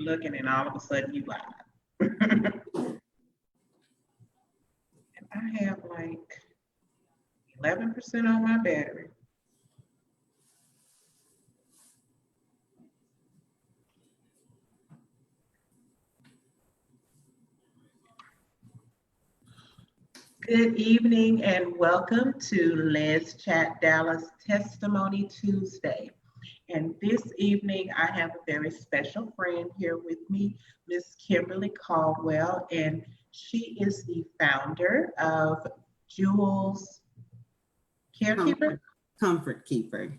looking and all of a sudden you live. And I have like 11% on my battery. Good evening and welcome to Let's Chat Dallas Testimony Tuesday. And this evening I have a very special friend here with me, Miss Kimberly Caldwell, and she is the founder of Jewel's Carekeeper? Comfort Keeper.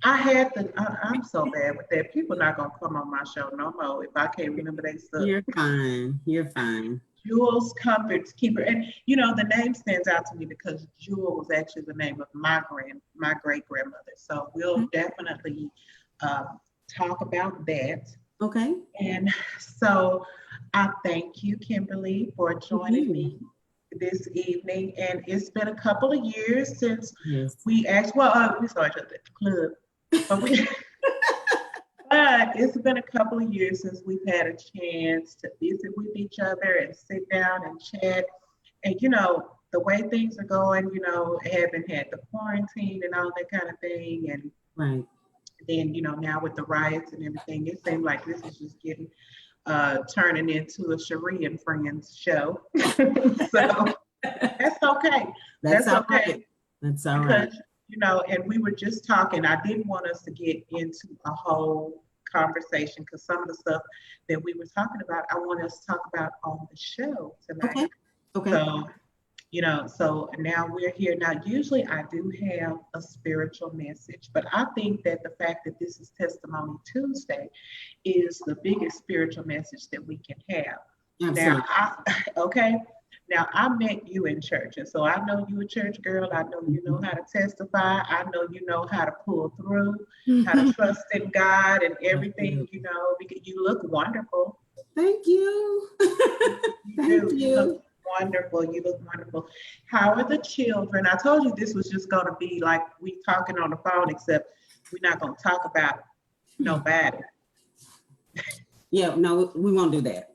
I'm so bad with that. People not gonna come on my show no more if I can't remember their stuff. You're fine. You're fine. Jewel's Comfort Keeper. And you know, the name stands out to me because Jewel was actually the name of my great-grandmother. So we'll definitely talk about that. Okay. And so I thank you, Kimberly, for joining me this evening. And it's been a couple of years since we started at the club, but it's been a couple of years since we've had a chance to visit with each other and sit down and chat. And you know, the way things are going, you know, having had the quarantine and all that kind of thing, and then, you know, now with the riots and everything, it seems like this is just getting turning into a Cherie and Friends show. So that's okay. That's okay. That's all right. You know, and we were just talking, I didn't want us to get into a whole conversation because some of the stuff that we were talking about, I want us to talk about on the show tonight. Okay. So, you know, so now we're here. Now, usually I do have a spiritual message, but I think that the fact that this is Testimony Tuesday is the biggest spiritual message that we can have. Absolutely. Now, I met you in church, and so I know you a church girl. I know you know how to testify. I know you know how to pull through, how to trust in God and everything, you know, because you look wonderful. Thank you. You look wonderful. You look wonderful. How are the children? I told you this was just going to be like we talking on the phone, except we're not going to talk about nobody. Yeah, no, we won't do that.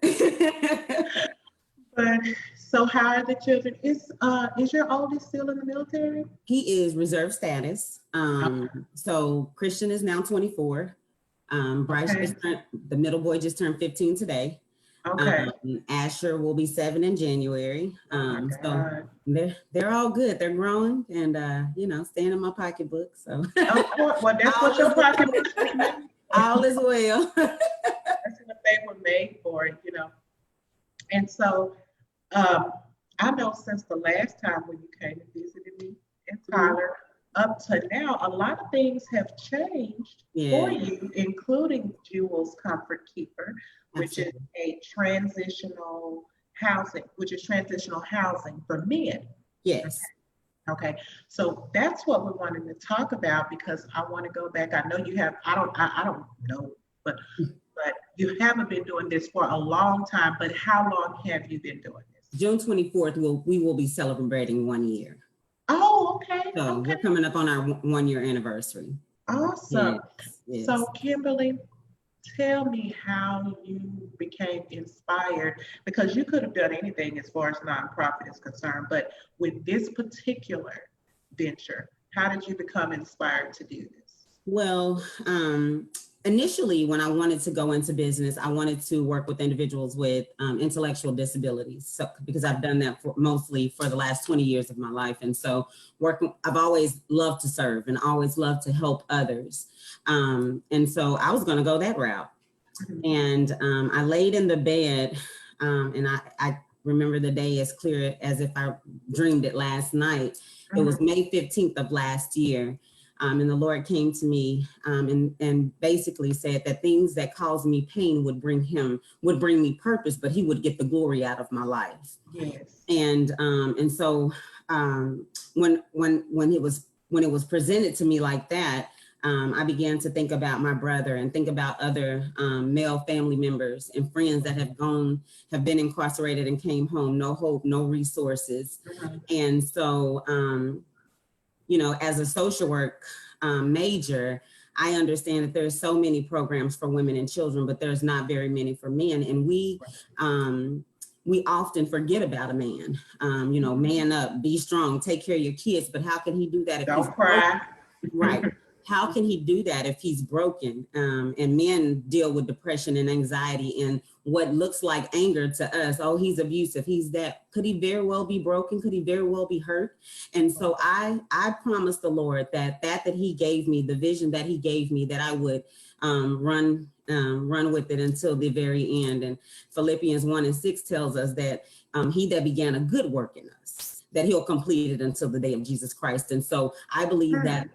But so how are the children? Is your oldest still in the military? He is reserve status. So Christian is now 24. Bryce the middle boy just turned 15 today. Okay. Asher will be 7 in January. So they're all good. They're growing and you know, staying in my pocketbook. So of course. Well, that's what your pocketbook is. All is well. That's what they were made for, you know. And so I know since the last time when you came and visited me in Tyler, up to now, a lot of things have changed for you, including Jewel's Comfort Keeper, which is a transitional housing, for men. Yes. Okay. So that's what we wanted to talk about because I want to go back. I know you have, I don't know, but you haven't been doing this for a long time, but how long have you been doing this? June 24th, we will be celebrating 1 year. Oh, okay. So we're coming up on our 1 year anniversary. Awesome. Yes. So Kimberly, tell me how you became inspired, because you could have done anything as far as nonprofit is concerned, but with this particular venture, how did you become inspired to do this? Well, initially, when I wanted to go into business, I wanted to work with individuals with intellectual disabilities. So, because I've done that mostly for the last 20 years of my life. And so I've always loved to serve and always loved to help others. And so I was going to go that route. And I laid in the bed and I remember the day as clear as if I dreamed it last night. It was May 15th of last year. And the Lord came to me and basically said that things that caused me pain would bring me purpose, but he would get the glory out of my life. Yes. And so when it was presented to me like that, I began to think about my brother and think about other male family members and friends that have been incarcerated and came home, no hope, no resources. And so, you know, as a social work major, I understand that there's so many programs for women and children, but there's not very many for men. And we often forget about a man. Man up, be strong, take care of your kids. But how can he do that if he's Don't cry. right? How can he do that if he's broken? And men deal with depression and anxiety and what looks like anger to us. Oh, he's abusive. He's that. Could he very well be broken? Could he very well be hurt? And so I promised the Lord that he gave me, the vision that he gave me, that I would run with it until the very end. And Philippians 1:6 tells us that he that began a good work in us, that he'll complete it until the day of Jesus Christ. And so I believe that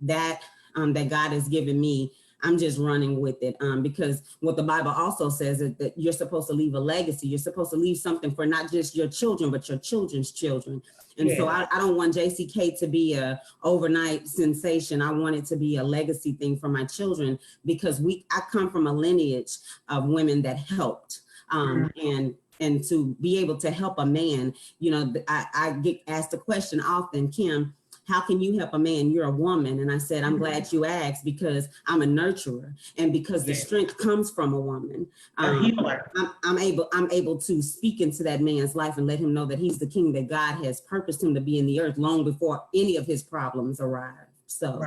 God has given me, I'm just running with it, because what the Bible also says is that you're supposed to leave a legacy. You're supposed to leave something for not just your children, but your children's children. And so I don't want JCK to be a overnight sensation. I want it to be a legacy thing for my children, because I come from a lineage of women that helped, and to be able to help a man, I get asked the question often, Kim, how can you help a man? You're a woman. And I said, I'm glad you asked, because I'm a nurturer, and because the strength comes from a woman. A healer. I'm able to speak into that man's life and let him know that he's the king that God has purposed him to be in the earth long before any of his problems arrive. So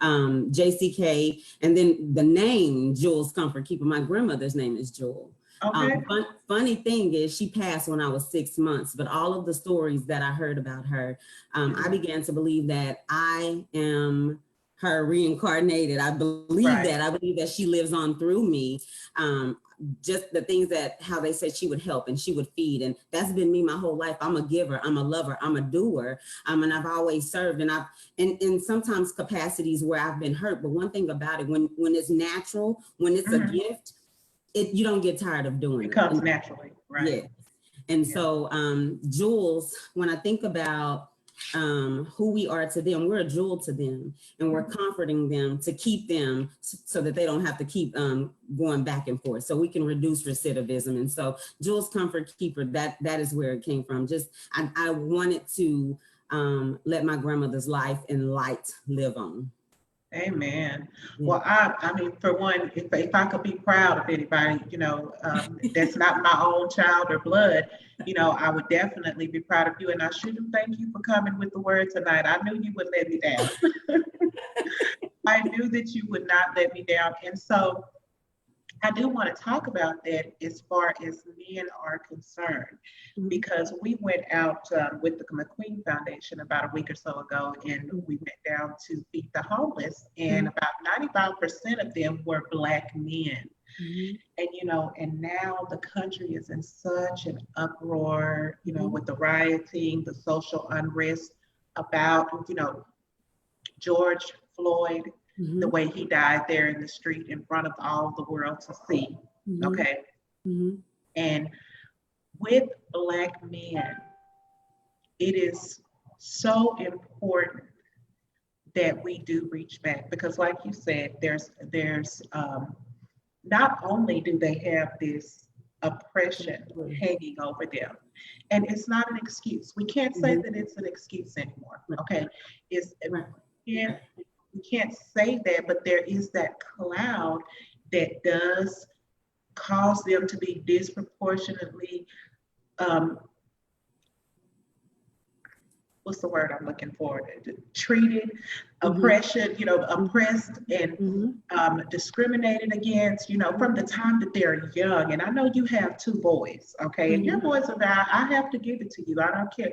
JCK, and then the name Jules Comfort Keeper, my grandmother's name is Jewel. Okay. Funny thing is, she passed when I was 6 months, but all of the stories that I heard about her, I began to believe that I am her reincarnated. I believe that. I believe that she lives on through me. Just the things how they said she would help and she would feed. And that's been me my whole life. I'm a giver, I'm a lover, I'm a doer. And I've always served, and I've in sometimes capacities where I've been hurt. But one thing about it, when it's natural, when it's a gift, you don't get tired of doing it. It comes naturally, right? Yeah. And so Jules, when I think about who we are to them, we're a jewel to them, and we're comforting them to keep them so that they don't have to keep going back and forth, so we can reduce recidivism. And so Jules Comfort Keeper, that is where it came from. Just I wanted to let my grandmother's life and light live on. Amen. Well, I mean, for one, if I could be proud of anybody, that's not my own child or blood, I would definitely be proud of you. And I shouldn't thank you for coming with the word tonight. I knew you would let me down. I knew that you would not let me down. And so I do want to talk about that as far as men are concerned, because we went out with the McQueen Foundation about a week or so ago, and we went down to feed the homeless, and about 95% of them were Black men. And, and now the country is in such an uproar, with the rioting, the social unrest about, George Floyd, the way he died there in the street in front of all the world to see. Okay. And with Black men, it is so important that we do reach back, because like you said, there's not only do they have this oppression hanging over them, and it's not an excuse. We can't say that it's an excuse anymore. Okay. We can't say that, but there is that cloud that does cause them to be disproportionately, what's the word I'm looking for? Treated, oppression, oppressed and discriminated against, from the time that they're young. And I know you have 2 boys, okay? And your boys are there. I have to give it to you. I don't care.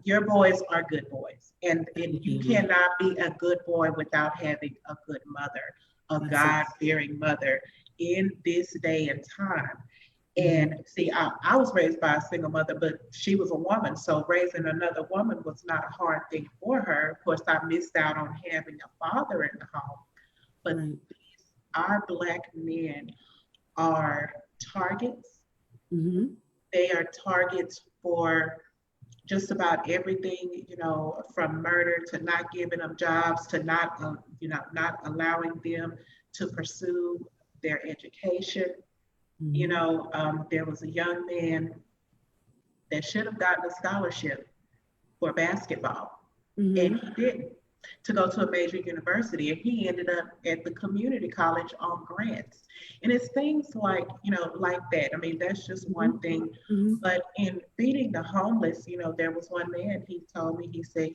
Your boys are good boys, and you cannot be a good boy without having a good mother, a God-fearing mother in this day and time. And see, I was raised by a single mother, but she was a woman, so raising another woman was not a hard thing for her. Of course, I missed out on having a father in the home, but our Black men are targets. They are targets for just about everything, from murder to not giving them jobs to not allowing them to pursue their education. There was a young man that should have gotten a scholarship for basketball, and he didn't. to go to a major university, and he ended up at the community college on grants. And it's things like, like that. I mean, that's just one thing. Mhm. But in feeding the homeless, there was one man, he told me, he said,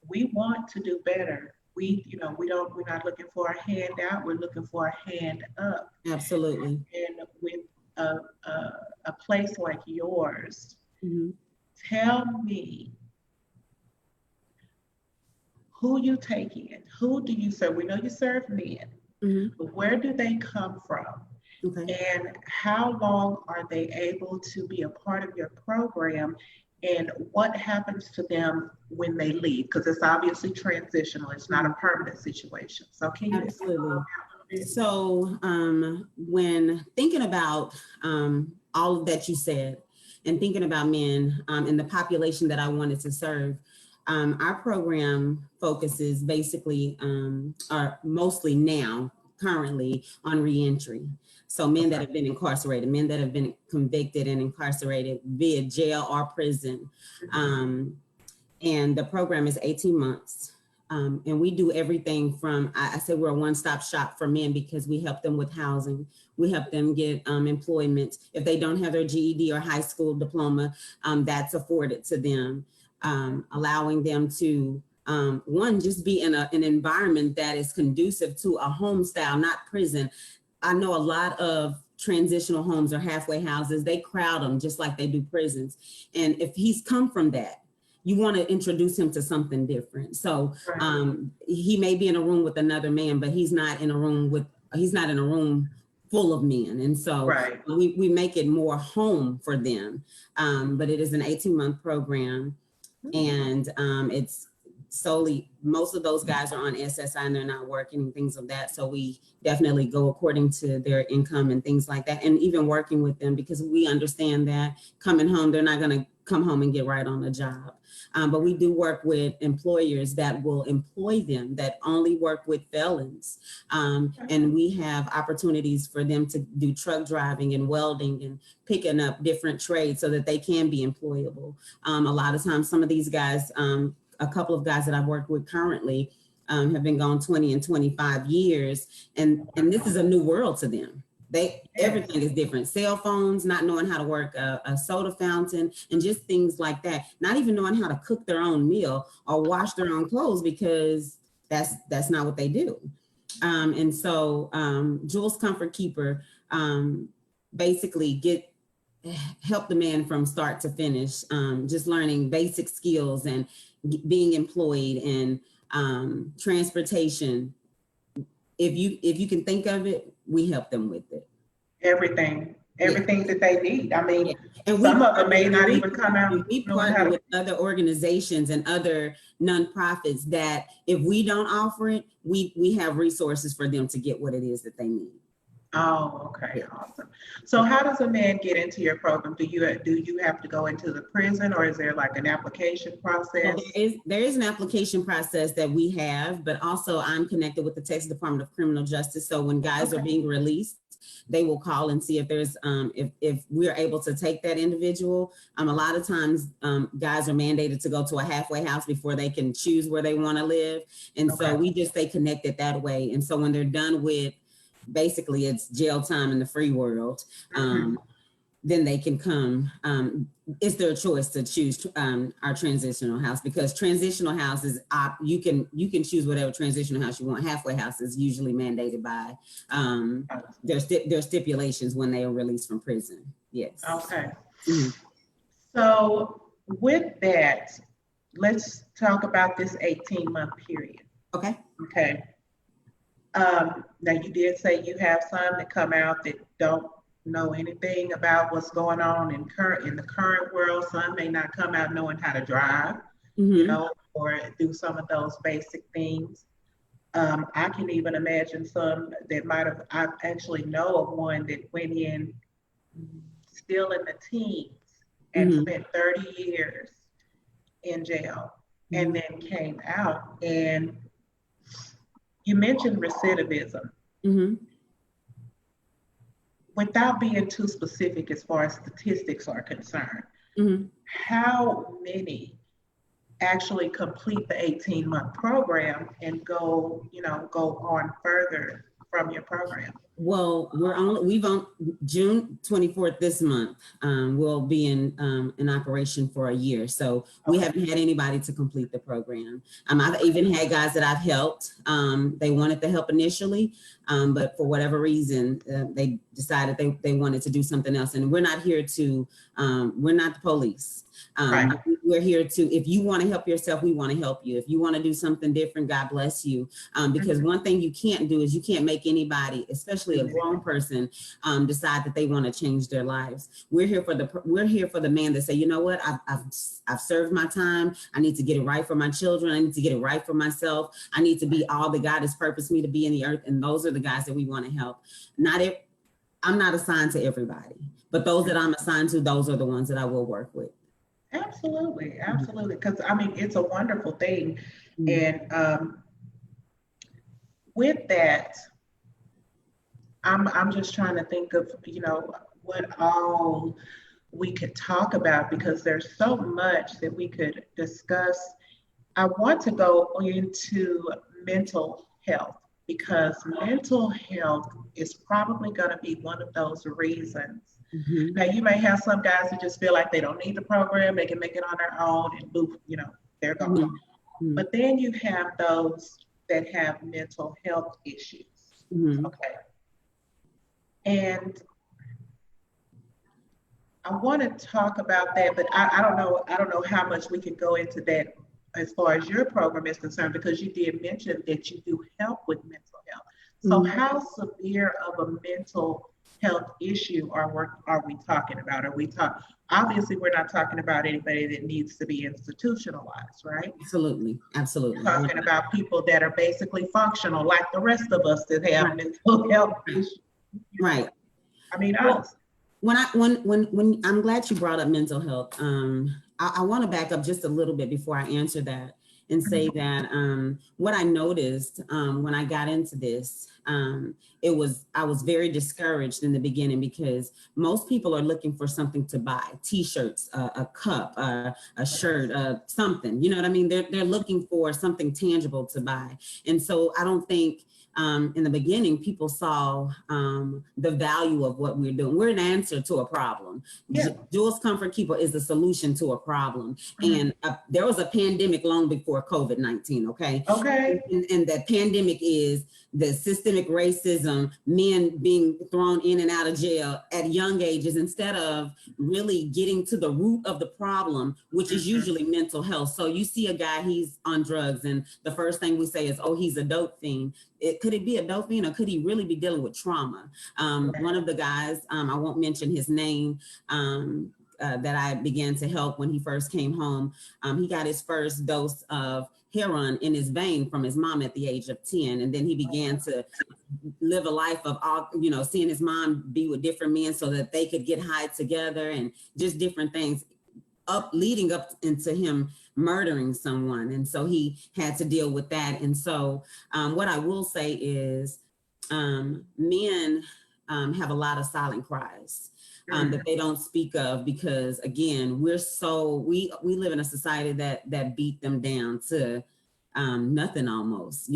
we want to do better. We're not looking for a handout, we're looking for a hand up. Absolutely. And with a, a place like yours, Mhm. tell me, who you take in, who do you serve? We know you serve men, Mhm. but where do they come from? Okay. And how long are they able to be a part of your program? And what happens to them when they leave? Because it's obviously transitional, it's not a permanent situation. So can you explain that a Absolutely. little bit? So when thinking about all of that you said and thinking about men and the population that I wanted to serve, our program focuses basically are mostly now currently on reentry. So men that Okay. have been incarcerated, men that have been convicted and incarcerated via jail or prison. Um, and the program is 18 months. And we do everything from, I say we're a one-stop shop for men because we help them with housing. We help them get employment. If they don't have their GED or high school diploma, that's afforded to them, allowing them to, one, just be in an environment that is conducive to a home style, not prison. I know a lot of transitional homes or halfway houses, they crowd them just like they do prisons. And if he's come from that, you want to introduce him to something different. So Right. he may be in a room with another man, but he's not in a room full of men. And so Right. we make it more home for them. But it is an 18-month program. And it's solely, most of those guys are on SSI and they're not working and things of that. So we definitely go according to their income and things like that. And even working with them, because we understand that coming home, they're not going to come home and get right on a job. But we do work with employers that will employ them, that only work with felons. And we have opportunities for them to do truck driving and welding and picking up different trades so that they can be employable. A lot of times, some of these guys, a couple of guys that I've worked with currently have been gone 20 and 25 years. And this is a new world to them. Everything is different. Cell phones, not knowing how to work a soda fountain, and just things like that. Not even knowing how to cook their own meal or wash their own clothes, because that's not what they do. And so Jules Comfort Keeper basically help the man from start to finish, just learning basic skills and being employed and transportation. If you can think of it, we help them with it. Everything. Yeah. Everything that they need. I mean, Yeah. And some of them may not even come out we knowing how partner to. with other organizations and other nonprofits that if we don't offer it, we have resources for them to get what it is that they need. Oh, okay, Yeah. awesome. So how does a man get into your program? Do you have to go into the prison, or is there like an application So process? there is an application process that we have, but also I'm connected with the Texas Department of Criminal Justice. So when guys are being released, they will call and see if there's if we're able to take that individual. A lot of times guys are mandated to go to a halfway house before they can choose where they want to live. And so we just stay connected that way. And so when they're done with, basically it's jail time in the free world, then they can come. It's their choice to choose our transitional house, because transitional houses, you can choose whatever transitional house you want. Halfway house is usually mandated by their stipulations when they are released from prison. Yes. Okay. So with that, let's talk about this 18-month period. Okay. Okay. Now you did say you have some that come out that don't know anything about what's going on in the current world. Some may not come out knowing how to drive, or do some of those basic things. I can even imagine some that I actually know of one that went in still in the teens and spent 30 years in jail and then came out. And you mentioned recidivism. Without being too specific as far as statistics are concerned, how many actually complete the 18-month program and go, go on further from your program? Well, we've on June 24th this month. We'll be in operation for a year. So we haven't had anybody to complete the program. I've even had guys that I've helped. They wanted the help initially, but for whatever reason, they decided they wanted to do something else. And we're not here to, we're not the police. Right. We're here to, if you want to help yourself, we want to help you. If you want to do something different, God bless you. Because one thing you can't do is you can't make anybody, especially a grown person, decide that they want to change their lives. We're here for the man that say, you know what, I've served my time. I need to get it right for my children. I need to get it right for myself. I need to be all that God has purposed me to be in the earth. And those are the guys that we want to help. I'm not assigned to everybody, but those that I'm assigned to, those are the ones that I will work with. Absolutely, absolutely. Because I mean, it's a wonderful thing. And with that, I'm just trying to think of, what all we could talk about, because there's so much that we could discuss. I want to go into mental health, because mental health is probably going to be one of those reasons. Now, you may have some guys who just feel like they don't need the program, they can make it on their own, and boop, they're gone. But then you have those that have mental health issues. Okay. And I want to talk about that, but I don't know how much we could go into that as far as your program is concerned, because you did mention that you do help with mental health. So how severe of a mental health issue are we talking about? Obviously we're not talking about anybody that needs to be institutionalized, right? Absolutely. We're talking about people that are basically functional, like the rest of us that have mental health issues. Right. I mean, when I'm glad you brought up mental health. I want to back up just a little bit before I answer that and say that what I noticed when I got into this, I was very discouraged in the beginning, because most people are looking for something to buy, t-shirts, a cup, a shirt, something, you know what I mean? They're looking for something tangible to buy. And so I don't think in the beginning, people saw the value of what we're doing. We're an answer to a problem. Yeah. Jules Comfort Keeper is a solution to a problem. And there was a pandemic long before COVID-19, okay? Okay. And that pandemic is the systemic racism, men being thrown in and out of jail at young ages, instead of really getting to the root of the problem, which is usually mental health. So you see a guy, he's on drugs, and the first thing we say is, oh, he's a dope fiend. Could it be a dope fiend, or could he really be dealing with trauma? One of the guys, I won't mention his name, that I began to help when he first came home, he got his first dose of heroin in his vein from his mom at the age of 10. And then he began to live a life of all, seeing his mom be with different men so that they could get high together, and just different things leading up into him murdering someone. And so he had to deal with that. And so what I will say is men have a lot of silent cries that they don't speak of, because again, we live in a society that beat them down to nothing almost.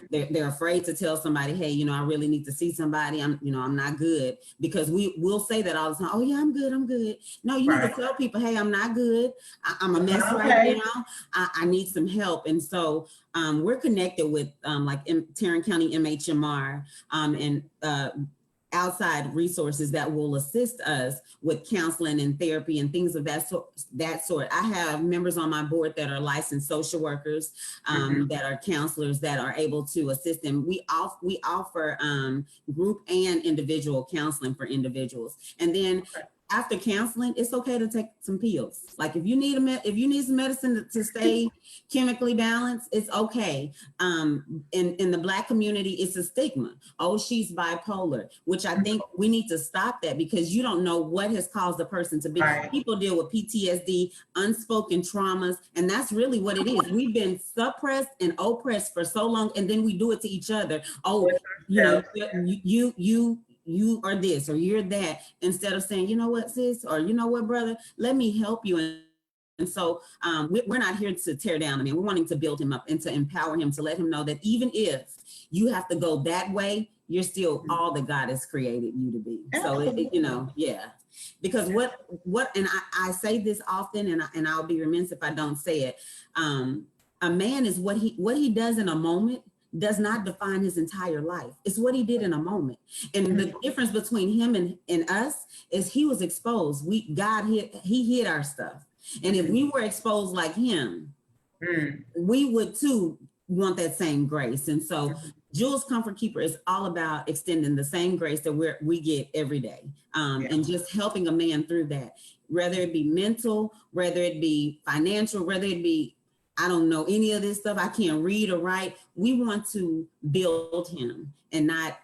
They're afraid to tell somebody, hey, I really need to see somebody. I'm not good, because we'll say that all the time. Oh yeah, I'm good. No, you need to tell people, hey, I'm not good. I'm a mess right now. I need some help. And so we're connected with like Tarrant County MHMR and outside resources that will assist us with counseling and therapy and things of that sort. I have members on my board that are licensed social workers, that are counselors, that are able to assist them. We offer group and individual counseling for individuals. And then after counseling, it's okay to take some pills. Like if you need some medicine to stay chemically balanced, it's okay. In the Black community, it's a stigma. Oh, she's bipolar, which I think we need to stop that, because you don't know what has caused the person to be. People deal with PTSD, unspoken traumas, and that's really what it is. We've been suppressed and oppressed for so long, and then we do it to each other. Oh, you are this or you're that, instead of saying, you know what, sis, or you know what, brother, let me help you. And so we're not here to tear down a man. We're wanting to build him up and to empower him, to let him know that even if you have to go that way, you're still all that God has created you to be. Absolutely. So, yeah. Because what, and I say this often, and I'll be remiss if I don't say it. A man is what he does in a moment does not define his entire life. It's what he did in a moment. And the difference between him and us is he was exposed. He hid our stuff. And if we were exposed like him, we would too want that same grace. And so Jules Comfort Keeper is all about extending the same grace that we get every day, and just helping a man through that, whether it be mental, whether it be financial, whether it be, I don't know any of this stuff, I can't read or write. We want to build him and not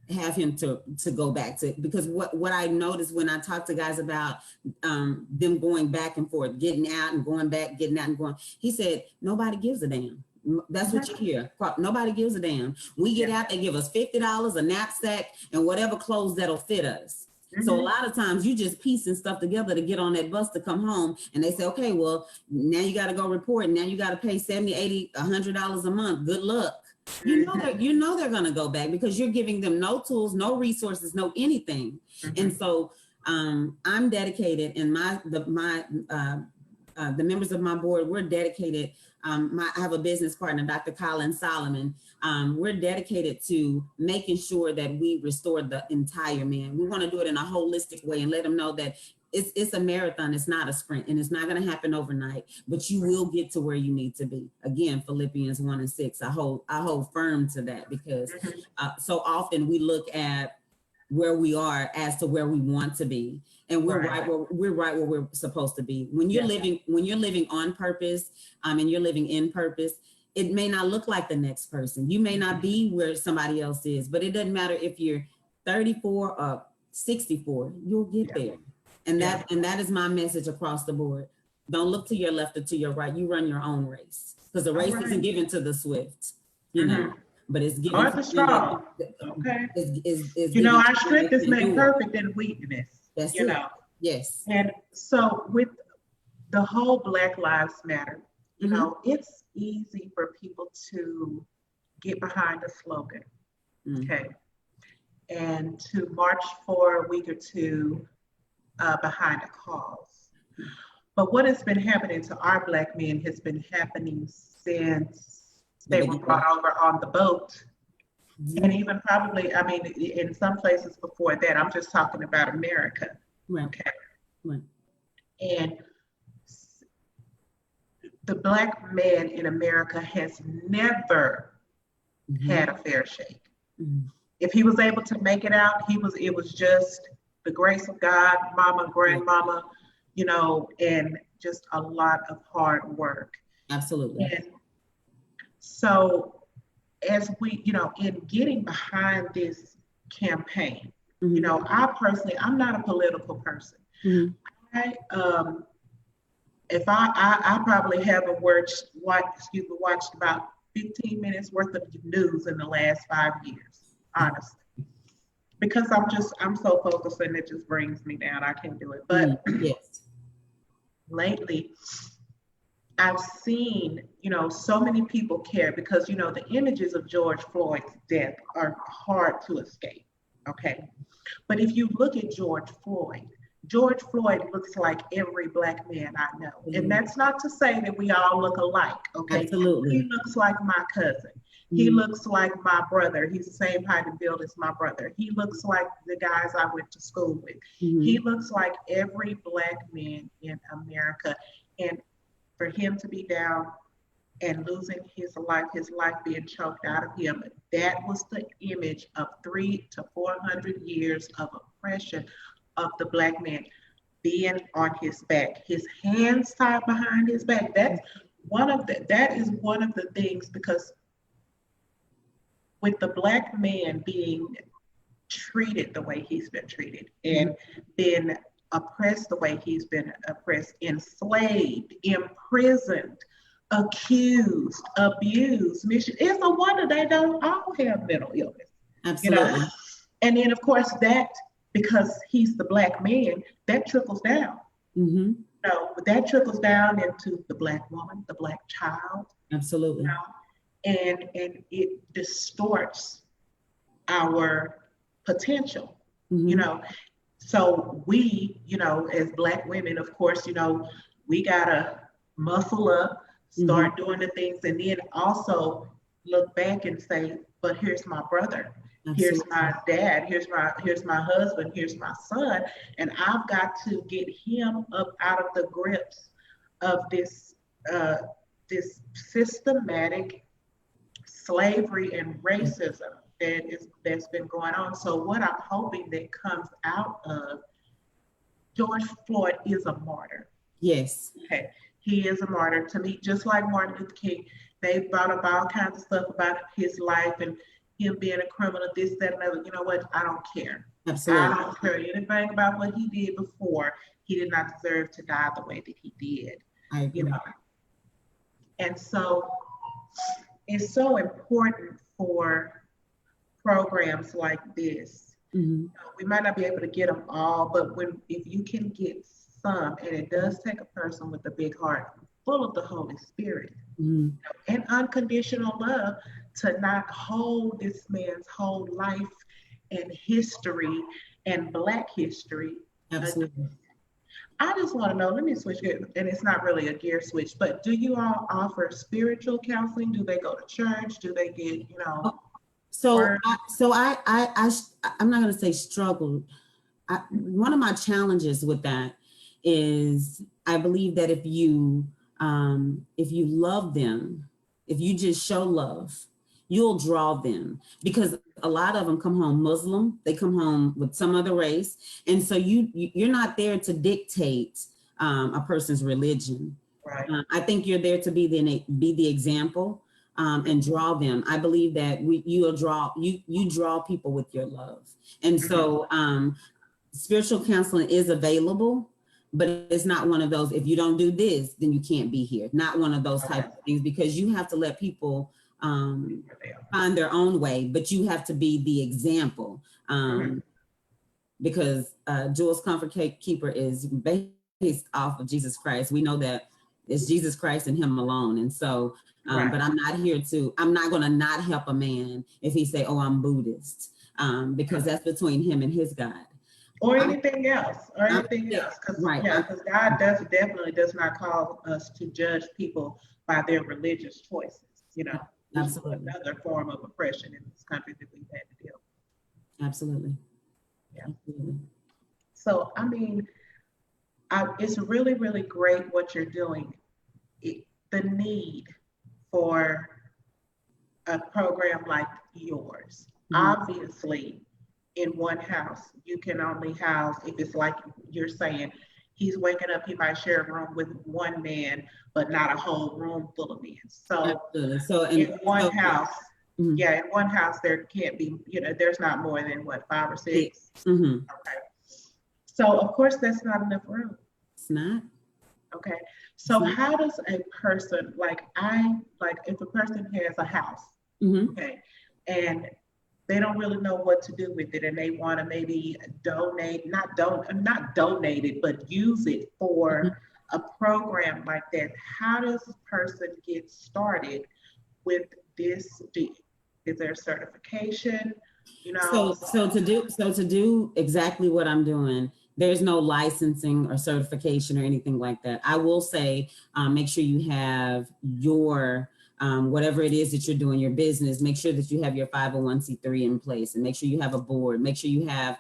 have him to go back to, because what I noticed when I talk to guys about them going back and forth, getting out and going back, getting out and going, he said, nobody gives a damn. That's what you hear. Nobody gives a damn. We get out, they give us $50, a knapsack, and whatever clothes that'll fit us. So a lot of times you just piecing stuff together to get on that bus to come home, and they say, okay, well, now you got to go report, and now you got to pay $70, $80, $100 a month. Good luck. You know they're going to go back because you're giving them no tools, no resources, no anything. And so I'm dedicated, and the members of my board, we're dedicated. I have a business partner, Dr. Colin Solomon. We're dedicated to making sure that we restore the entire man. We want to do it in a holistic way and let them know that it's a marathon. It's not a sprint, and it's not going to happen overnight, but you will get to where you need to be. Again, Philippians 1:6. I hold firm to that, because so often we look at where we are as to where we want to be, and we're right where we're supposed to be. When you're living on purpose, and you're living in purpose, it may not look like the next person. You may not be where somebody else is, but it doesn't matter if you're 34 or 64. You'll get there. And that is my message across the board. Don't look to your left or to your right. You run your own race, because the race isn't given to the swift, you know. But it's given to the strong. Okay. Our strength is made perfect in weakness. That's it. Yes. And so with the whole Black Lives Matter, you know, it's easy for people to get behind a slogan, okay, and to march for a week or two behind a cause. But what has been happening to our Black men has been happening since they were brought over on the boat. And even probably, I mean, in some places before that. I'm just talking about America. Right. Okay. Right. And the Black man in America has never had a fair shake. If he was able to make it out, it was just the grace of God, mama, grandmama, you know, and just a lot of hard work. Absolutely. And so as we, you know, in getting behind this campaign, you know, I'm not a political person. I probably haven't watched about 15 minutes worth of news in the last 5 years, honestly, because I'm so focused and it just brings me down. I can't do it. But lately, I've seen, you know, so many people care, because, you know, the images of George Floyd's death are hard to escape. Okay. But if you look at George Floyd looks like every Black man I know. And that's not to say that we all look alike. Okay. Absolutely. He looks like my cousin. He looks like my brother. He's the same height and build as my brother. He looks like the guys I went to school with. He looks like every Black man in America. And for him to be down and losing his life being choked out of him, that was the image of 300 to 400 years of oppression of the Black man being on his back, his hands tied behind his back. That is one of the things, because with the Black man being treated the way he's been treated and been oppressed the way he's been oppressed, enslaved, imprisoned, accused, abused, it's no wonder they don't all have mental illness. Absolutely. You know? And then of course that, because he's the Black man, that trickles down. No, but that trickles down into the Black woman, the Black child, you Absolutely. know, and it distorts our potential, you Hmm. know. So we, as Black women, of course, we gotta muscle up, Hmm. start doing the things, and then also look back and say, but here's my brother, here's Absolutely. my dad, here's my husband, here's my son, and I've got to get him up out of the grips of uh, this systematic slavery and racism that's been going on. So what I'm hoping that comes out of George Floyd is a martyr. Yes. Okay, he is a martyr to me, just like Martin Luther King. They brought up all kinds of stuff about his life and him being a criminal, this, that, and other. You know what? I don't care. I Absolutely. don't care anything about what he did before. He did not deserve to die the way that he did. I You agree. know, and so it's so important for programs like this. Hmm. We might not be able to get them all, but if you can get some, and it does take a person with a big heart, full of the Holy Spirit Hmm. and unconditional love, to not hold this man's whole life and history and Black history. Absolutely. I just want to know, let me switch gears, and it's not really a gear switch, but do you all offer spiritual counseling? Do they go to church? Do they get, So, word? I'm not going to say struggled. One of my challenges with that is I believe that if you love them, if you just show love, you'll draw them, because a lot of them come home Muslim, they come home with some other race, and so you're not there to dictate a person's religion. Right. I think you're there to be the example, and draw them. I believe that you draw people with your love, and Mhm. so spiritual counseling is available, but it's not one of those, if you don't do this, then you can't be here. Not one of those type Okay. of things, because you have to let people find their own way, but you have to be the example. Mhm. Because Jules Comfort Keeper is based off of Jesus Christ. We know that it's Jesus Christ and him alone. And so, Right. but I'm not going to not help a man if he say, oh, I'm Buddhist, because that's between him and his God. Or I'm, anything else, or I'm anything else, because right. yeah, because God definitely does not call us to judge people by their religious choices, which is Absolutely. another form of oppression in this country that we've had to deal with. Absolutely. Yeah. Absolutely. So I mean, it's really, really great what you're doing. The need for a program like yours. Mhm. Obviously, in one house, you can only house, if it's like you're saying, he's waking up, he might share a room with one man, but not a whole room full of men. So Absolutely. So, in and one so, house, mhm. yeah, in one house, there can't be, there's not more than what, five or six? Mm-hmm. Okay. So, of course, that's not enough room. It's not. Okay. It's So, not. how does a person, like if a person has a house, Mm-hmm. okay, and they don't really know what to do with it, and they want to maybe donate, not donate it, but use it Mm-hmm. for a program like that. How does a person get started with this? Is there a certification? You know, So to do exactly what I'm doing, there's no licensing or certification or anything like that. I will say, make sure you have your whatever it is that you're doing, your business. Make sure that you have your 501c3 in place, and make sure you have a board. Make sure you have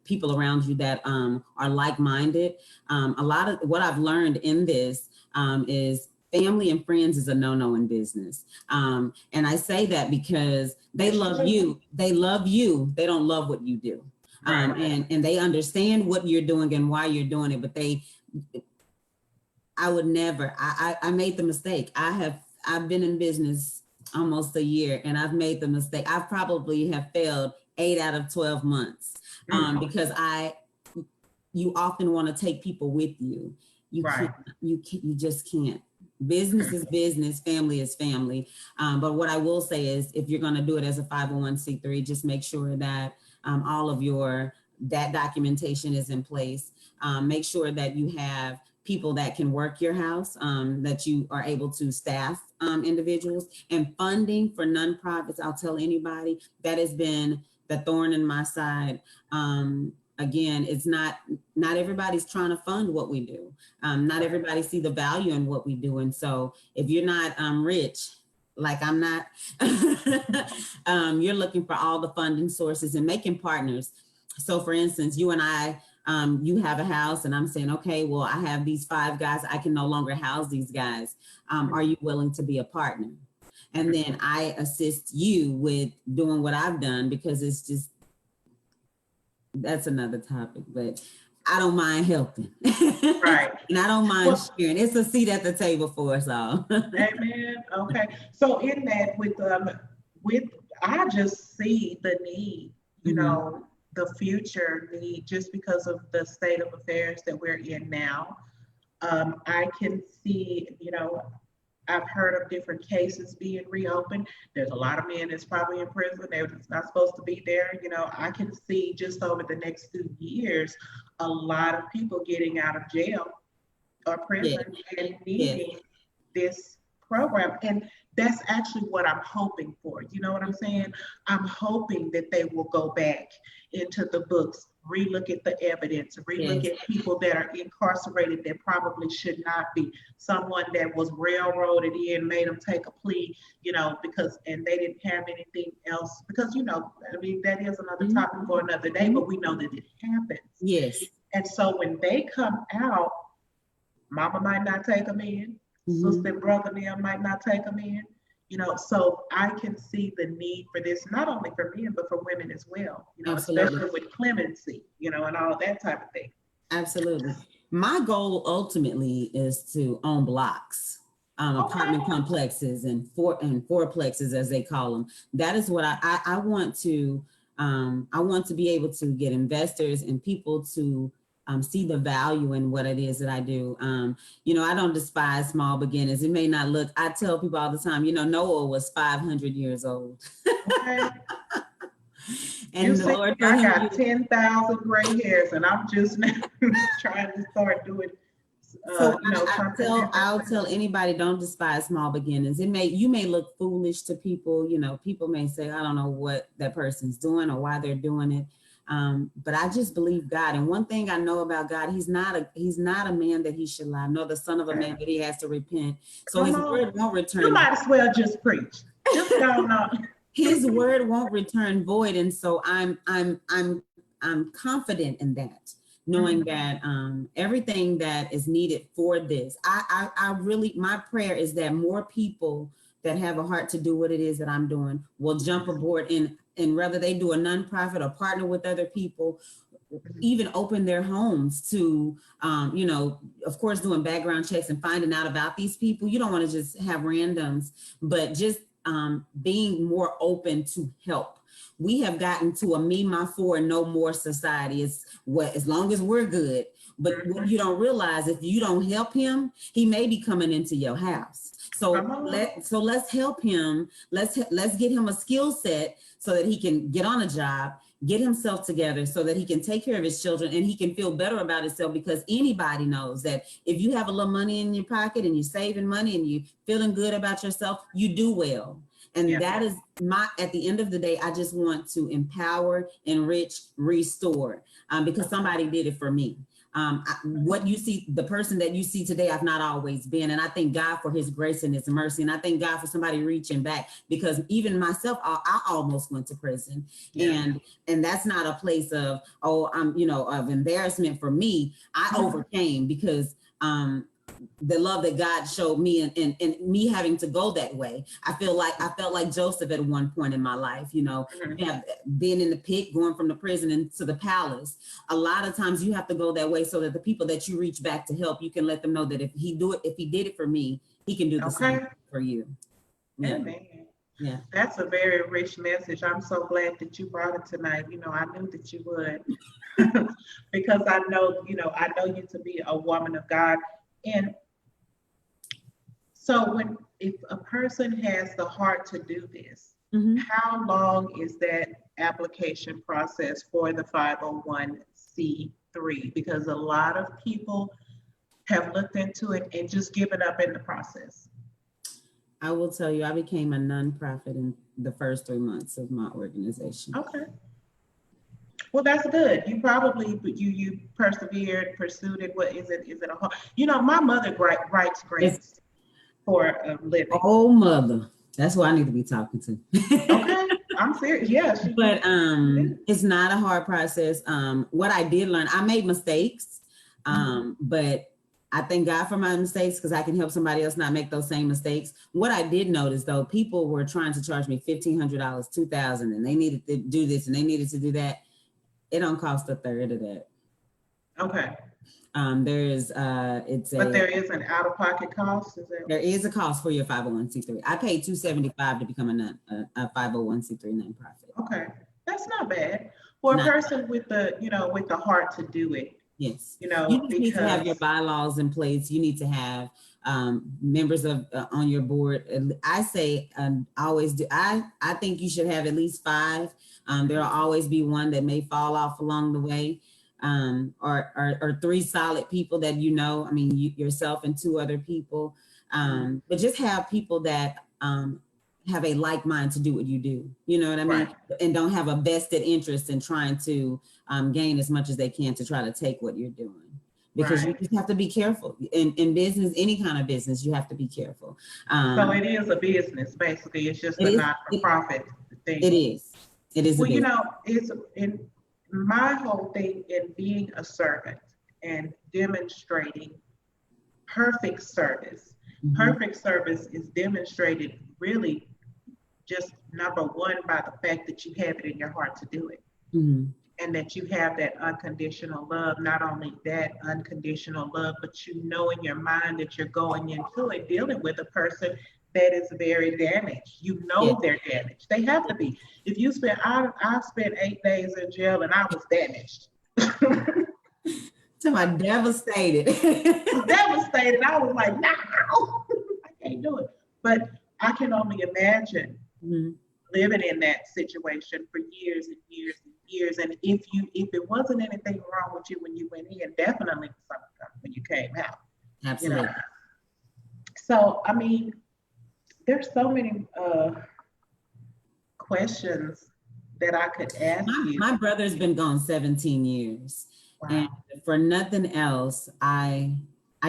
people around you that are like-minded. A lot of what I've learned in this is family and friends is a no-no in business. And I say that because they that's love true. you. They love you. They don't love what you do. Right. And they understand what you're doing and why you're doing it, but I would never, I made the mistake. I've been in business almost a year, and I've made the mistake. I've probably have failed 8 out of 12 months, Mm, because you often want to take people with you. You right. can't, you just can't. Business is business, family is family. But what I will say is, if you're going to do it as a 501c3, just make sure that all of that documentation is in place. Make sure that you have people that can work your house, that you are able to staff individuals, and funding for nonprofits. I'll tell anybody that has been the thorn in my side. Again, it's not everybody's trying to fund what we do. Not everybody see the value in what we do. And so if you're not rich, like I'm not, you're looking for all the funding sources and making partners. So for instance, you and I, you have a house and I'm saying, okay, well, I have these 5 guys. I can no longer house these guys. Are you willing to be a partner? And then I assist you with doing what I've done, because it's just, that's another topic, but I don't mind helping. Right. And I don't mind sharing. It's a seat at the table for us all. Amen. Okay. So in that, with I just see the need, you know, the future need, just because of the state of affairs that we're in now. I can see, you know, I've heard of different cases being reopened. There's a lot of men that's probably in prison. They're not supposed to be there. You know, I can see just over the next few years, a lot of people getting out of jail or prison and needing this program. And that's actually what I'm hoping for. You know what I'm saying? I'm hoping that they will go back into the books, relook at the evidence, relook at people that are incarcerated that probably should not be. Someone that was railroaded in, made them take a plea, you know, because, and they didn't have anything else. Because, you know, I mean, that is another topic for another day, but we know that it happens. Yes. And so when they come out, mama might not take them in, sister and brother them might not take them in, you know. So I can see the need for this, not only for men, but for women as well, you know. Absolutely. Especially with clemency, you know, and all that type of thing. Absolutely. My goal ultimately is to own blocks, apartment complexes and fourplexes, as they call them. That is what I want to, I want to be able to get investors and people to see the value in what it is that I do. You know, I don't despise small beginnings. It may not look, I tell people all the time, you know, Noah was 500 years old. Okay. And you see, I got 10,000 gray hairs and I'm just now trying to start doing so you know, I'll tell anybody, don't despise small beginnings. You may look foolish to people, you know, people may say, I don't know what that person's doing or why they're doing it. But I just believe God. And one thing I know about God, he's not a man that he should lie, nor the son of a man that he has to repent. So his word won't return. You might as well just preach. Just go on. His word won't return void. And so I'm confident in that, knowing that everything that is needed for this, I really, my prayer is that more people that have a heart to do what it is that I'm doing will jump aboard, and whether they do a nonprofit or partner with other people, even open their homes to, you know, of course, doing background checks and finding out about these people. You don't want to just have randoms, but just being more open to help. We have gotten to a me, my, four, and no more society. It's what, as long as we're good. But what you don't realize, if you don't help him, he may be coming into your house. So let's help him. Let's get him a skill set so that he can get on a job, get himself together so that he can take care of his children and he can feel better about himself, because anybody knows that if you have a little money in your pocket and you're saving money and you're feeling good about yourself, you do well. And that is at the end of the day, I just want to empower, enrich, restore, because somebody did it for me. What you see, the person that you see today, I've not always been. And I thank God for his grace and his mercy. And I thank God for somebody reaching back, because even myself, I almost went to prison. And that's not a place of, of embarrassment for me. I overcame, because the love that God showed me and me having to go that way. I felt like Joseph at one point in my life, you know, being in the pit, going from the prison into the palace. A lot of times you have to go that way so that the people that you reach back to help, you can let them know that if he did it for me, he can do the same for you. Yeah. Yeah. That's a very rich message. I'm so glad that you brought it tonight. You know, I knew that you would, because I know you to be a woman of God. And so if a person has the heart to do this, how long is that application process for the 501c3? Because a lot of people have looked into it and just given up in the process? I will tell you, I became a nonprofit in the first 3 months of my organization. Okay. Well, that's good. You probably you persevered, pursued it. What is it? Is it a hard? My mother writes grants for a living. Oh, mother, that's who I need to be talking to. Okay, I'm serious. Yeah, but it's not a hard process. What I did learn, I made mistakes, but I thank God for my mistakes because I can help somebody else not make those same mistakes. What I did notice though, people were trying to charge me $1,500, $2,000, and they needed to do this and they needed to do that. It don't cost a third of that. Okay. There is there is an out-of-pocket cost. There is a cost for your 501c3. I paid $275 to become a 501c3 nonprofit. Okay, that's not bad for a person with the heart to do it. Yes, you need to have your bylaws in place. You need to have members of on your board. I say always do. I think you should have at least 5. There will always be one that may fall off along the way, or 3 solid people that I mean, yourself and 2 other people. But just have people that have a like mind to do what you do. You know what I mean? Right. And don't have a vested interest in trying to gain as much as they can to try to take what you're doing. Because you just have to be careful. In business, any kind of business, you have to be careful. So it is a business, basically. It's just a not-for-profit thing. It is. It is. Well, it's in my whole thing in being a servant and demonstrating perfect service. Mm-hmm. Perfect service is demonstrated really just number one by the fact that you have it in your heart to do it. Mm-hmm. And that you have that unconditional love. Not only that unconditional love, but you know in your mind that you're going into it dealing with a person that is very damaged. They're damaged. They have to be. If you spend, I spent 8 days in jail and I was damaged. So I devastated. Devastated. I was like, no, I can't do it. But I can only imagine living in that situation for years and years and years. And if it wasn't anything wrong with you when you went in, definitely something when you came out. Absolutely. So I mean, there's so many questions that I could ask you. My brother's been gone 17 years. Wow. And for nothing else, I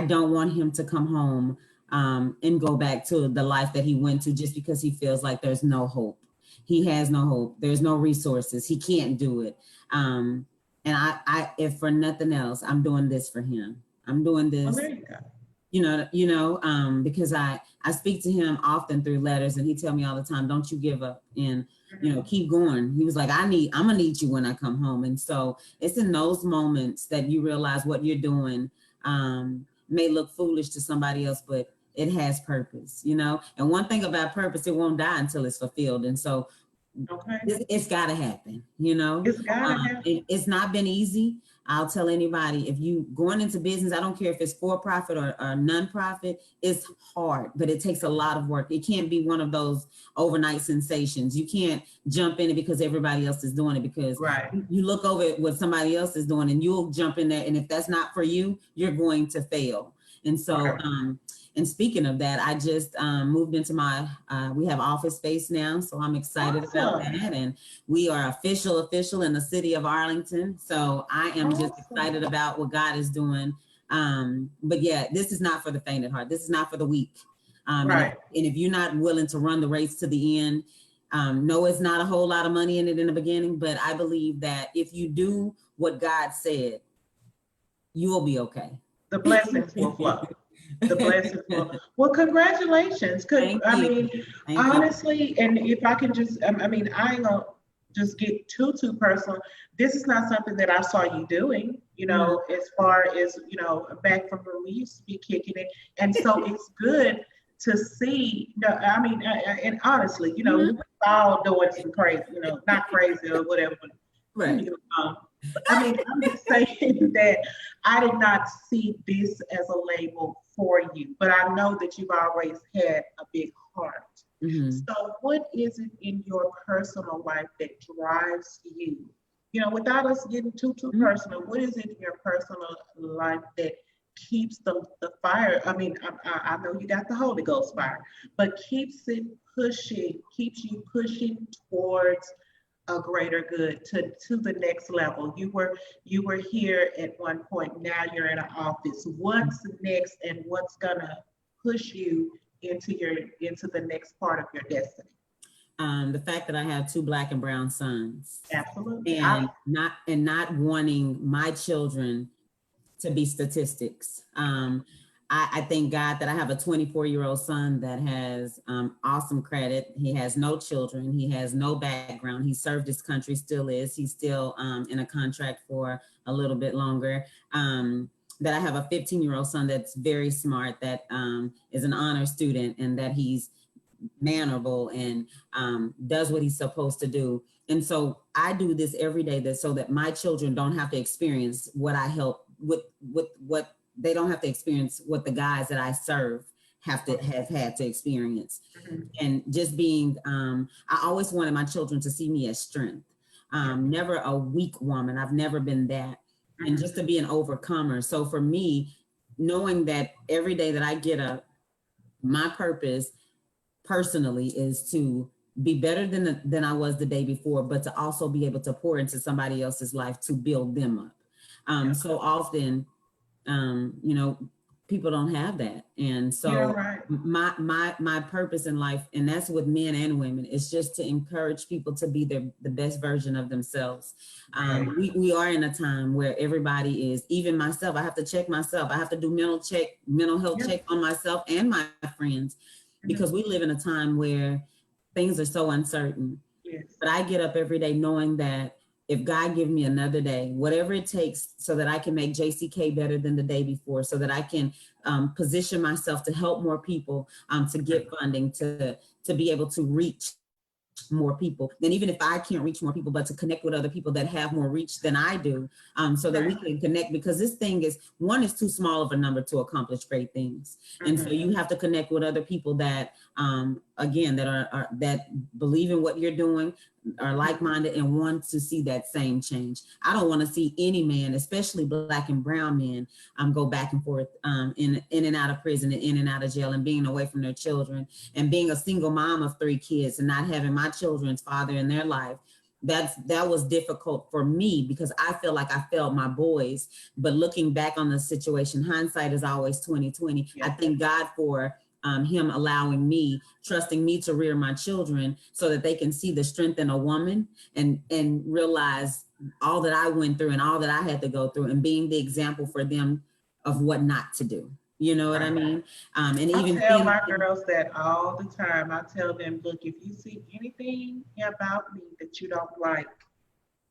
don't want him to come home and go back to the life that he went to just because he feels like there's no hope. He has no hope. There's no resources. He can't do it. And I if for nothing else, I'm doing this for him. I'm doing this. Well, there you go. Because I speak to him often through letters, and he tell me all the time, don't you give up and, keep going. He was like, I'm gonna need you when I come home. And so it's in those moments that you realize what you're doing may look foolish to somebody else, but it has purpose, And one thing about purpose, it won't die until it's fulfilled. And so it's gotta happen, It's gotta happen. It's not been easy. I'll tell anybody, if you going into business, I don't care if it's for-profit or non-profit, it's hard, but it takes a lot of work. It can't be one of those overnight sensations. You can't jump in it because everybody else is doing it, because you look over at what somebody else is doing and you'll jump in there. And if that's not for you, you're going to fail. And so, and speaking of that, I just moved into we have office space now. So I'm excited about that. And we are official in the city of Arlington. So I am just excited about what God is doing. But yeah, this is not for the faint at heart. This is not for the weak. And if you're not willing to run the race to the end, no, it's not a whole lot of money in it in the beginning, but I believe that if you do what God said, you will be okay. The blessings will flow. The blessings will. Well, congratulations. Honestly, and if I can just, I ain't gonna just get too personal. This is not something that I saw you doing, as far as, back from when we used to be kicking it. And so it's good to see, and honestly, we're all doing some crazy, not crazy or whatever, but I'm just saying that I did not see this as a label for you, but I know that you've always had a big heart. Mm-hmm. So what is it in your personal life that drives you? Without us getting too personal, what is it in your personal life that keeps the fire. I mean, I know you got the Holy Ghost fire, but keeps you pushing towards a greater good, to the next level. You were here at one point. Now you're in an office. What's next, and what's gonna push you into the next part of your destiny? The fact that I have two Black and brown sons, Absolutely. and not wanting my children to be statistics. I thank God that I have a 24-year-old son that has awesome credit. He has no children. He has no background. He served his country, still is. He's still in a contract for a little bit longer. That I have a 15-year-old son that's very smart, that is an honor student, and that he's mannerable and does what he's supposed to do. And so I do this every day so that my children don't have to experience what I help with what they don't have to experience, what the guys that I serve have had to experience. Mm-hmm. And just being, I always wanted my children to see me as strength, never a weak woman. I've never been that. Mm-hmm. And just to be an overcomer. So for me, knowing that every day that I get up, my purpose personally is to be better than I was the day before, but to also be able to pour into somebody else's life to build them up. So often, people don't have that. And so my purpose in life, and that's with men and women, is just to encourage people to be the best version of themselves. We are in a time where everybody is, even myself, I have to check myself. I have to do mental health check on myself and my friends, because we live in a time where things are so uncertain. Yes. But I get up every day knowing that if God give me another day, whatever it takes, so that I can make JCK better than the day before, so that I can position myself to help more people, to get funding, to be able to reach more people, then even if I can't reach more people, but to connect with other people that have more reach than I do, so that we can connect, because this thing is too small of a number to accomplish great things. And so you have to connect with other people that, again, that believe in what you're doing, are like-minded, and want to see that same change. I don't want to see any man, especially Black and brown men, go back and forth, in and out of prison and in and out of jail, and being away from their children, and being a single mom of 3 kids and not having my children's father in their life. That was difficult for me, because I feel like I failed my boys. But looking back on the situation, hindsight is always 20/20. Yeah. I thank God for him allowing me, trusting me to rear my children, so that they can see the strength in a woman, and realize all that I went through and all that I had to go through, and being the example for them of what not to do. You know what I mean? And even I tell my girls that all the time. I tell them, look, if you see anything about me that you don't like,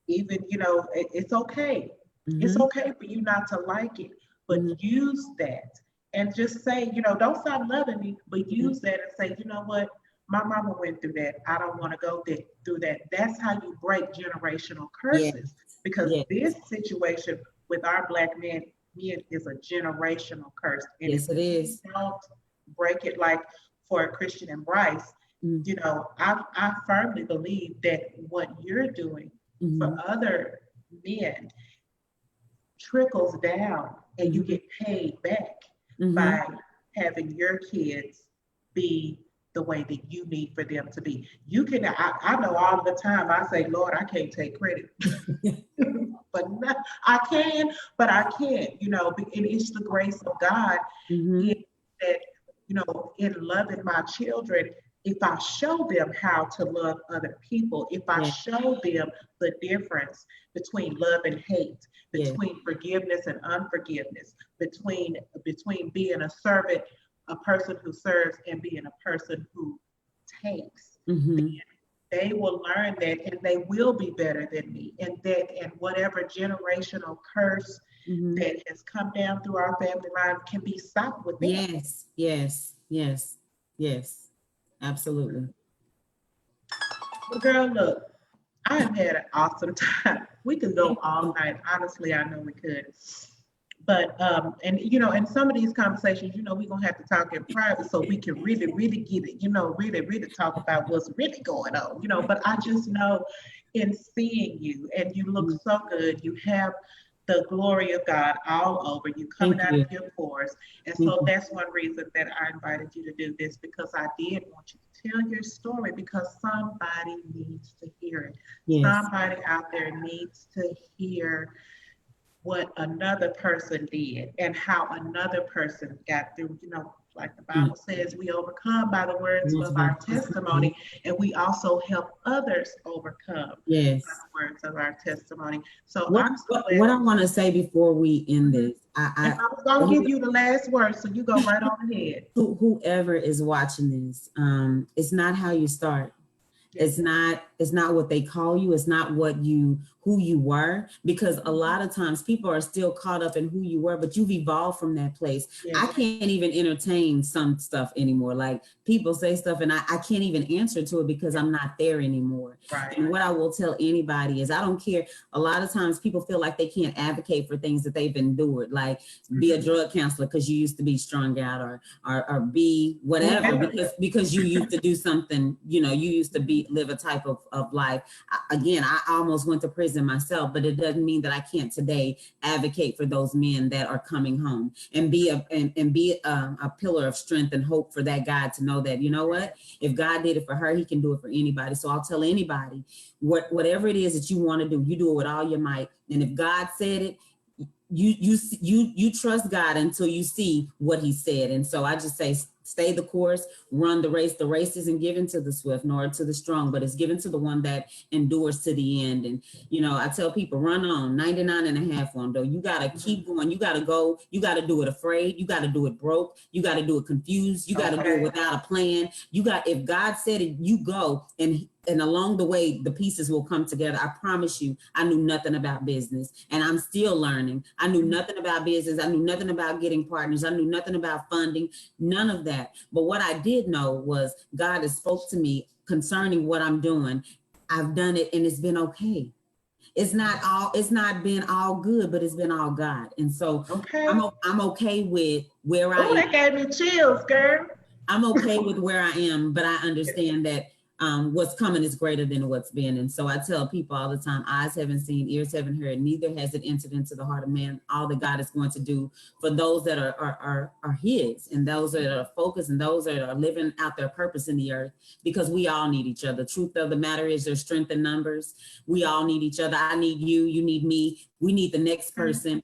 even, it's okay. Mm-hmm. It's okay for you not to like it, but use that. And just say, don't stop loving me, but use that and say, you know what? My mama went through that. I don't want to go through that. That's how you break generational curses. Yes. Because this situation with our Black men is a generational curse. And yes, it is. Don't break it, like for Christian and Bryce, I firmly believe that what you're doing for other men trickles down, and you get paid back. By having your kids be the way that you need for them to be. You can, I know all the time I say, Lord, I can't take credit. But not, I can, but I can't, and it's the grace of God that, in loving my children, if I show them how to love other people, if I show them the difference between love and hate, between forgiveness and unforgiveness, between being a servant, a person who serves, and being a person who takes, they will learn that, and they will be better than me. And whatever generational curse that has come down through our family line can be stopped with them. Yes. Absolutely. Well, girl, look, I have had an awesome time. We could go all night. Honestly, I know we could. But, and some of these conversations, we're going to have to talk in private so we can really, really get it, really talk about what's really going on, but I just know in seeing you, and you look so good, you have the glory of God all over you, coming Thank out you. of your pores. And Thank so you. that's one reason that I invited you to do this, because I did want you to tell your story, because somebody needs to hear it. Yes. Somebody out there needs to hear what another person did and how another person got through. Like the Mm. Bible says, we overcome by the words Yes, of my our testimony, and we also help others overcome by yes. the words of our testimony. So What I'm so what, glad. what I want to say before we end this, And I was gonna give you the last word, so you go right on ahead. whoever is watching this, it's not how you start. It's not what they call you. It's not who you were, because a lot of times people are still caught up in who you were, but you've evolved from that place. Yes. I can't even entertain some stuff anymore. Like, people say stuff and I can't even answer to it because I'm not there anymore. Right. And what I will tell anybody is, I don't care. A lot of times people feel like they can't advocate for things that they've endured, like be a drug counselor because you used to be strung out, or be whatever, because you used to do something, you used to live a type of life. Again, I almost went to prison myself, but it doesn't mean that I can't today advocate for those men that are coming home, and be a pillar of strength and hope for that guy to know that, you know what, if God did it for her, he can do it for anybody. So I'll tell anybody, whatever it is that you want to do, you do it with all your might. And if God said it, you trust God until you see what he said. And so I just say, stay the course, run the race. The race isn't given to the swift nor to the strong, but it's given to the one that endures to the end. And, I tell people, run on 99 and a half on, though. You got to keep going. You got to go. You got to do it afraid. You got to do it broke. You got to do it confused. You got to do it without a plan. If God said it, you go. And along the way, the pieces will come together. I promise you, I knew nothing about business, and I'm still learning. I knew nothing about business. I knew nothing about getting partners. I knew nothing about funding, none of that. But what I did know was God has spoke to me concerning what I'm doing. I've done it, and it's been okay. It's not been all good, but it's been all God. And so I'm okay with where I am. That gave me chills, girl. I'm okay with where I am, but I understand that what's coming is greater than what's been. And so I tell people all the time, eyes haven't seen, ears haven't heard, neither has it entered into the heart of man, all that God is going to do for those that are his, and those that are focused, and those that are living out their purpose in the earth, because we all need each other. Truth of the matter is, there's strength in numbers. We all need each other. I need you, you need me, we need the next person.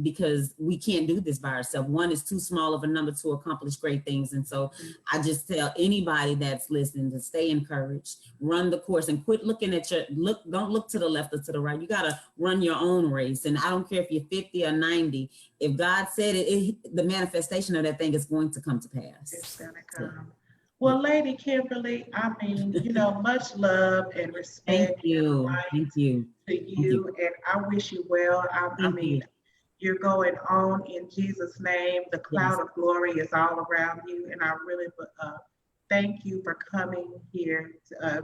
Because we can't do this by ourselves. One is too small of a number to accomplish great things. And so I just tell anybody that's listening to stay encouraged, run the course, and quit looking at don't look to the left or to the right. You got to run your own race. And I don't care if you're 50 or 90, if God said it, the manifestation of that thing is going to come to pass. It's going to come. Well, Lady Kimberly, I mean, much love and respect. Thank you. Thank you. To you. And I wish you well. I mean, you're going on in Jesus' name. The cloud of glory is all around you. And I really thank you for coming here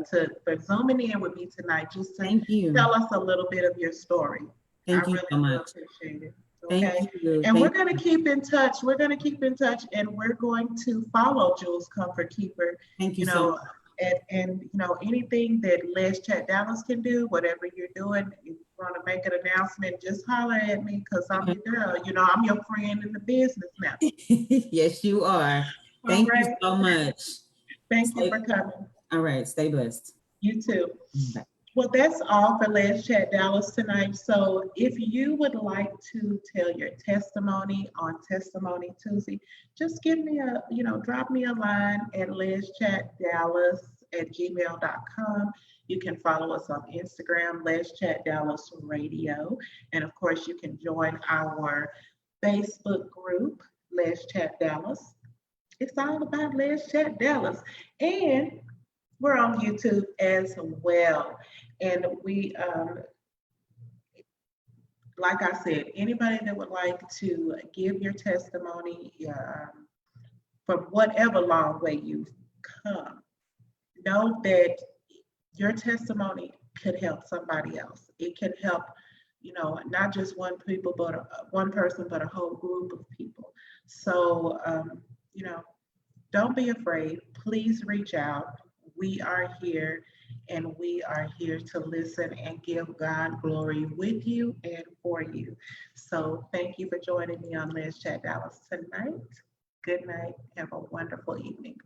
for zooming in with me tonight, just to tell us a little bit of your story. Thank you so much. Appreciate it. Okay. Thank you. And we're going to keep in touch. We're going to keep in touch, and we're going to follow Jules Comfort Keeper. Thank you so much. And anything that Les Chat Dallas can do, whatever you're doing, if you want to make an announcement, just holler at me, because I'm your girl. I'm your friend in the business now. Yes, you are. Thank you so much. Thank you for coming. All right. Stay blessed. You too. Bye. Well, that's all for Let's Chat Dallas tonight. So if you would like to tell your testimony on Testimony Tuesday, just drop me a line at letschatdallas@gmail.com. You can follow us on Instagram, Let's Chat Dallas Radio. And of course, you can join our Facebook group, Let's Chat Dallas. It's all about Let's Chat Dallas. And we're on YouTube as well. And we, like I said, anybody that would like to give your testimony from whatever long way you've come, know that your testimony could help somebody else. It can help, not just one person, but a whole group of people. So, don't be afraid. Please reach out. We are here. and we are here to listen and give God glory with you and for you. So thank you for joining me on Let's Chat Dallas tonight. Good night. Have a wonderful evening.